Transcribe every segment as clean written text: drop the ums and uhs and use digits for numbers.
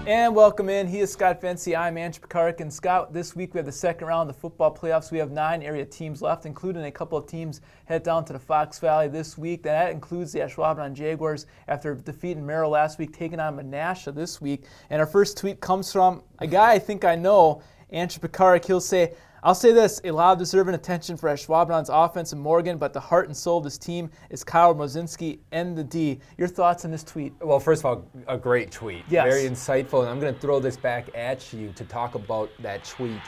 And welcome in. He is Scott Fency. I'm Ange Pekarik. And Scott, this week we have the second round of the football playoffs. We have 9 area teams left, including a couple of teams head down to the Fox Valley this week. That includes the Ashwaubenon Jaguars after defeating Merrill last week, taking on Menasha this week. And our first tweet comes from a guy I think I know, Ange Pekarik. He'll say, I'll say this, a lot of deserving attention for Ashwaubonon's offense in Morgan, but the heart and soul of this team is Kyle Mozinski and the D. Your thoughts on this tweet? Well, first of all, a great tweet. Yes. Very insightful, and I'm going to throw this back at you to talk about that tweet.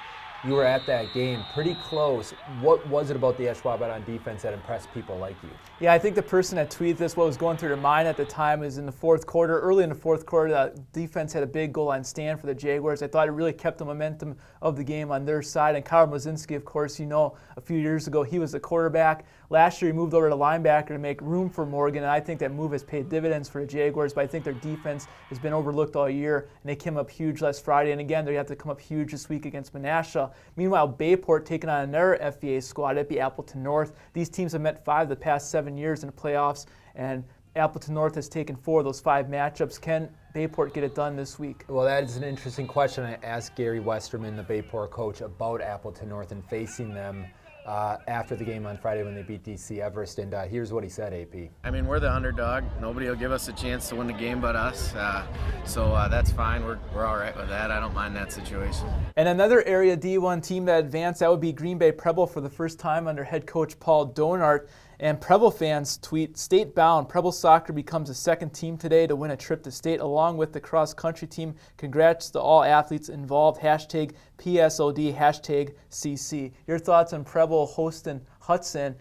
You were at that game, pretty close. What was it about the Ashwaubenon defense that impressed people like you? Yeah, I think the person that tweeted this, what was going through their mind at the time was in the fourth quarter. Early in the fourth quarter, the defense had a big goal line stand for the Jaguars. I thought it really kept the momentum of the game on their side. And Kyle Mozinski, of course, you know, a few years ago, he was the quarterback. Last year, he moved over to linebacker to make room for Morgan, and I think that move has paid dividends for the Jaguars, but I think their defense has been overlooked all year, and they came up huge last Friday, and again, they have to come up huge this week against Menasha. Meanwhile, Bayport taking on another FVA squad, that'd be Appleton North. These teams have met 5 of the past 7 years in the playoffs, and Appleton North has taken 4 of those 5 matchups. Can Bayport get it done this week? Well, that is an interesting question. I asked Gary Westerman, the Bayport coach, about Appleton North and facing them after the game on Friday when they beat DC Everest, and here's what he said, AP. I mean, we're the underdog. Nobody will give us a chance to win the game but us, so that's fine. We're all right with that. I don't mind that situation. And another area D1 team that advanced, that would be Green Bay Preble for the first time under head coach Paul Donart. And Preble fans tweet, state bound, Preble soccer becomes the second team today to win a trip to state along with the cross country team. Congrats to all athletes involved. Hashtag PSOD, hashtag CC. Your thoughts on Preble hosting Hudson,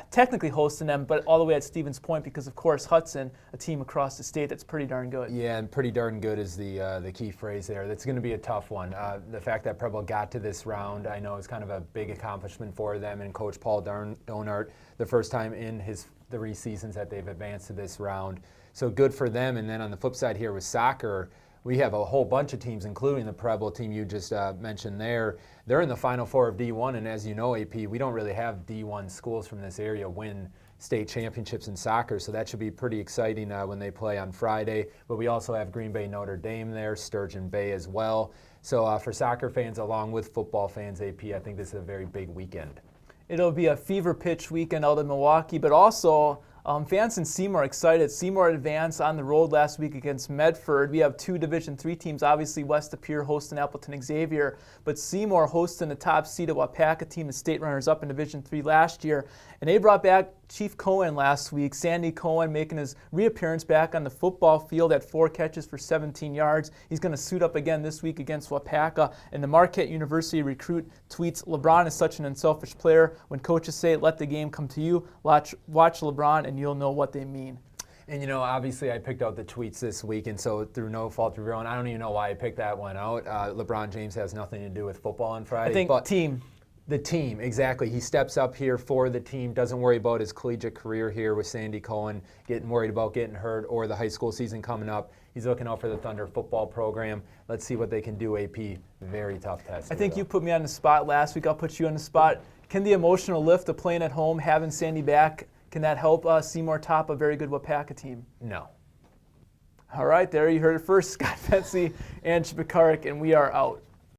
technically hosting them, but all the way at Stevens Point because, of course, Hudson, a team across the state that's pretty darn good. Yeah, and pretty darn good is the key phrase there. That's going to be a tough one. The fact that Preble got to this round, I know is kind of a big accomplishment for them, and Coach Paul Donart, the first time in his 3 seasons that they've advanced to this round. So good for them. And then on the flip side here with soccer, we have a whole bunch of teams, including the Preble team you just mentioned there. They're in the Final Four of D1, and as you know, AP, we don't really have D1 schools from this area win state championships in soccer, so that should be pretty exciting when they play on Friday. But we also have Green Bay Notre Dame there, Sturgeon Bay as well. So for soccer fans along with football fans, AP, I think this is a very big weekend. It'll be a fever pitch weekend out in Milwaukee, but also fans in Seymour are excited. Seymour advanced on the road last week against Medford. We have 2 Division III teams, obviously West Appear hosting Appleton Xavier, but Seymour hosting the top seeded Wapaka team, the state runners up in Division III last year. And they brought back Chief Cohen last week, Sandy Cohen making his reappearance back on the football field at 4 catches for 17 yards. He's going to suit up again this week against Wapaka. And the Marquette University recruit tweets, LeBron is such an unselfish player. When coaches say, let the game come to you, watch LeBron and you'll know what they mean. And, you know, obviously I picked out the tweets this week, and so through no fault of your own, I don't even know why I picked that one out. LeBron James has nothing to do with football on Friday. I think but team. The team, exactly. He steps up here for the team, doesn't worry about his collegiate career here with Sandy Cohen, getting worried about getting hurt or the high school season coming up. He's looking out for the Thunder football program. Let's see what they can do, AP. Very tough test. I think you put me on the spot last week. I'll put you on the spot. Can the emotional lift of playing at home, having Sandy back, can that help Seymour top a very good Wapaka team? No. All right, there you heard it first. Scott Fency, Ange Pekarik, and we are out.